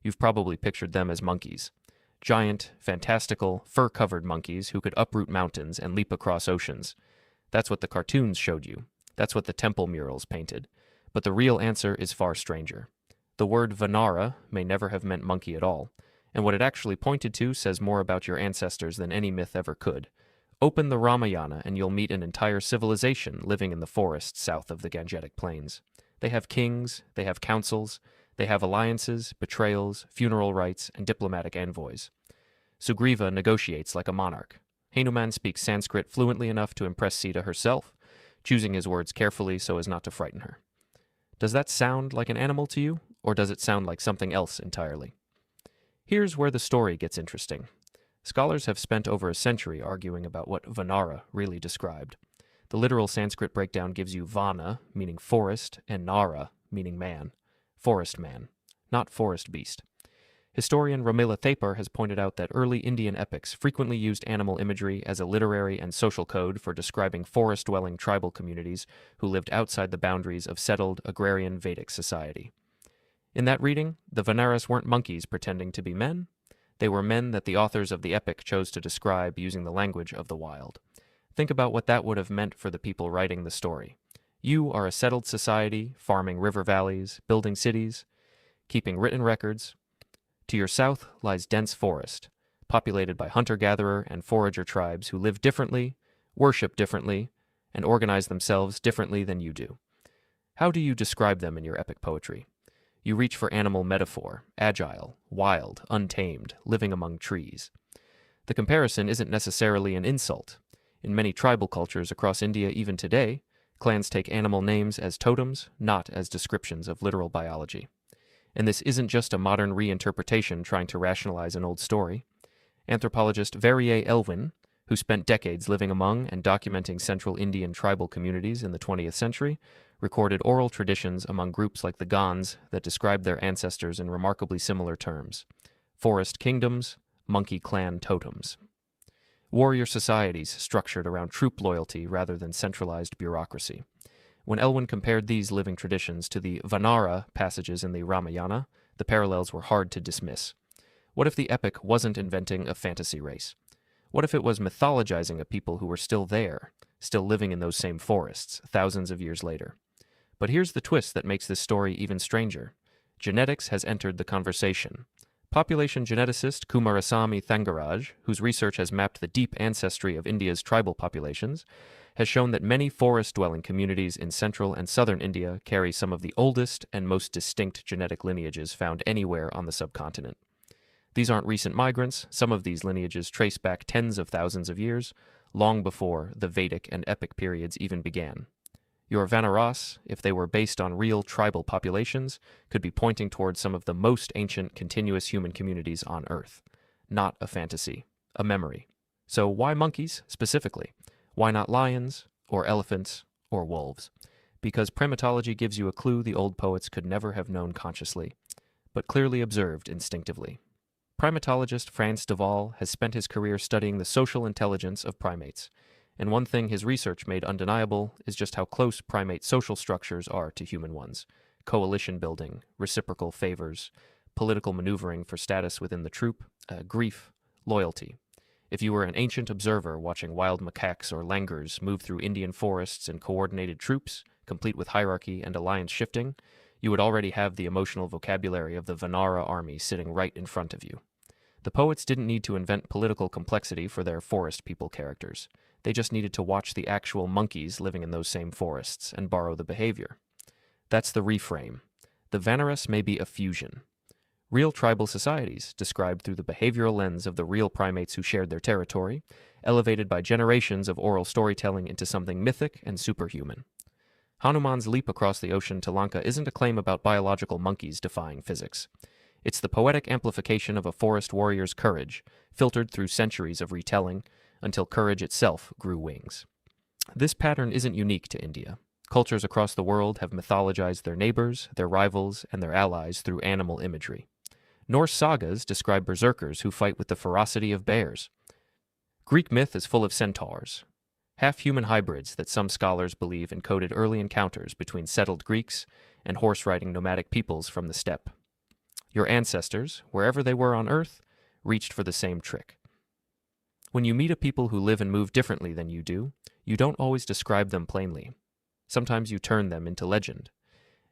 You've probably pictured them as monkeys. Giant, fantastical, fur-covered monkeys who could uproot mountains and leap across oceans. That's what the cartoons showed you. That's what the temple murals painted. But the real answer is far stranger. The word Vanara may never have meant monkey at all, and what it actually pointed to says more about your ancestors than any myth ever could. Open the Ramayana and you'll meet an entire civilization living in the forests south of the Gangetic Plains. They have kings, they have councils, they have alliances, betrayals, funeral rites, and diplomatic envoys. Sugriva negotiates like a monarch. Hanuman speaks Sanskrit fluently enough to impress Sita herself, choosing his words carefully so as not to frighten her. Does that sound like an animal to you, or does it sound like something else entirely? Here's where the story gets interesting. Scholars have spent over a century arguing about what Vanara really described. The literal Sanskrit breakdown gives you Vana, meaning forest, and Nara, meaning man. Forest man, not forest beast. Historian Romila Thapar has pointed out that early Indian epics frequently used animal imagery as a literary and social code for describing forest-dwelling tribal communities who lived outside the boundaries of settled agrarian Vedic society. In that reading, the Vanaras weren't monkeys pretending to be men. They were men that the authors of the epic chose to describe using the language of the wild. Think about what that would have meant for the people writing the story. You are a settled society, farming river valleys, building cities, keeping written records. To your south lies dense forest, populated by hunter-gatherer and forager tribes who live differently, worship differently, and organize themselves differently than you do. How do you describe them in your epic poetry? You reach for animal metaphor, agile, wild, untamed, living among trees. The comparison isn't necessarily an insult. In many tribal cultures across India even today, clans take animal names as totems, not as descriptions of literal biology. And this isn't just a modern reinterpretation trying to rationalize an old story. Anthropologist Verrier Elwin, who spent decades living among and documenting central Indian tribal communities in the 20th century, recorded oral traditions among groups like the Gonds that described their ancestors in remarkably similar terms: forest kingdoms, monkey clan totems. Warrior societies structured around troop loyalty rather than centralized bureaucracy. When Elwin compared these living traditions to the Vanara passages in the Ramayana, the parallels were hard to dismiss. What if the epic wasn't inventing a fantasy race? What if it was mythologizing a people who were still there, still living in those same forests, thousands of years later? But here's the twist that makes this story even stranger. Genetics has entered the conversation. Population geneticist Kumarasamy Thangaraj, whose research has mapped the deep ancestry of India's tribal populations, has shown that many forest-dwelling communities in central and southern India carry some of the oldest and most distinct genetic lineages found anywhere on the subcontinent. These aren't recent migrants. Some of these lineages trace back tens of thousands of years, long before the Vedic and epic periods even began. Your Vanaras, if they were based on real tribal populations, could be pointing towards some of the most ancient continuous human communities on Earth. Not a fantasy, a memory. So why monkeys, specifically? Why not lions, or elephants, or wolves? Because primatology gives you a clue the old poets could never have known consciously, but clearly observed instinctively. Primatologist Frans de Waal has spent his career studying the social intelligence of primates, and one thing his research made undeniable is just how close primate social structures are to human ones. Coalition building, reciprocal favors, political maneuvering for status within the troop, grief, loyalty. If you were an ancient observer watching wild macaques or langurs move through Indian forests in coordinated troops, complete with hierarchy and alliance shifting, you would already have the emotional vocabulary of the Vanara army sitting right in front of you. The poets didn't need to invent political complexity for their forest people characters. They just needed to watch the actual monkeys living in those same forests and borrow the behavior. That's the reframe. The Vanaras may be a fusion. Real tribal societies, described through the behavioral lens of the real primates who shared their territory, elevated by generations of oral storytelling into something mythic and superhuman. Hanuman's leap across the ocean to Lanka isn't a claim about biological monkeys defying physics. It's the poetic amplification of a forest warrior's courage, filtered through centuries of retelling, until courage itself grew wings. This pattern isn't unique to India. Cultures across the world have mythologized their neighbors, their rivals, and their allies through animal imagery. Norse sagas describe berserkers who fight with the ferocity of bears. Greek myth is full of centaurs, half-human hybrids that some scholars believe encoded early encounters between settled Greeks and horse-riding nomadic peoples from the steppe. Your ancestors, wherever they were on Earth, reached for the same trick. When you meet a people who live and move differently than you do, you don't always describe them plainly. Sometimes you turn them into legend,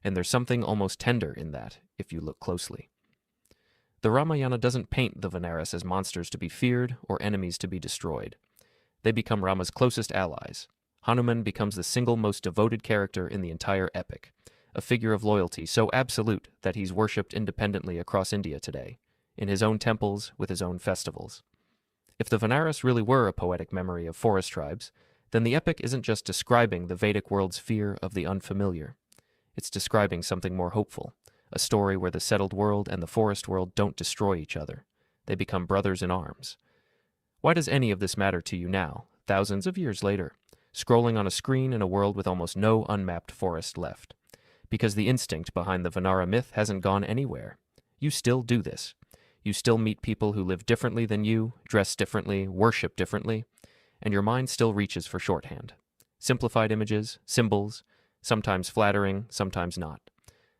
and there's something almost tender in that if you look closely. The Ramayana doesn't paint the Vanaras as monsters to be feared or enemies to be destroyed. They become Rama's closest allies. Hanuman becomes the single most devoted character in the entire epic, a figure of loyalty so absolute that he's worshipped independently across India today, in his own temples with his own festivals. If the Vanaras really were a poetic memory of forest tribes, then the epic isn't just describing the Vedic world's fear of the unfamiliar. It's describing something more hopeful, a story where the settled world and the forest world don't destroy each other. They become brothers in arms. Why does any of this matter to you now, thousands of years later, scrolling on a screen in a world with almost no unmapped forest left? Because the instinct behind the Vanara myth hasn't gone anywhere. You still do this. You still meet people who live differently than you, dress differently, worship differently, and your mind still reaches for shorthand. Simplified images, symbols, sometimes flattering, sometimes not.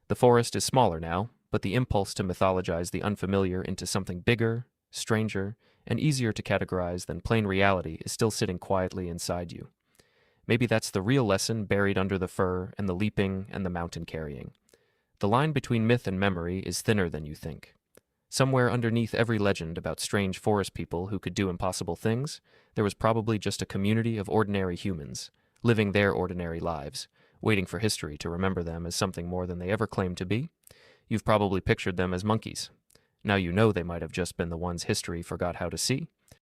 The forest is smaller now, but the impulse to mythologize the unfamiliar into something bigger, stranger, and easier to categorize than plain reality is still sitting quietly inside you. Maybe that's the real lesson buried under the fur and the leaping and the mountain carrying. The line between myth and memory is thinner than you think. Somewhere underneath every legend about strange forest people who could do impossible things, there was probably just a community of ordinary humans, living their ordinary lives, waiting for history to remember them as something more than they ever claimed to be. You've probably pictured them as monkeys. Now you know they might have just been the ones history forgot how to see.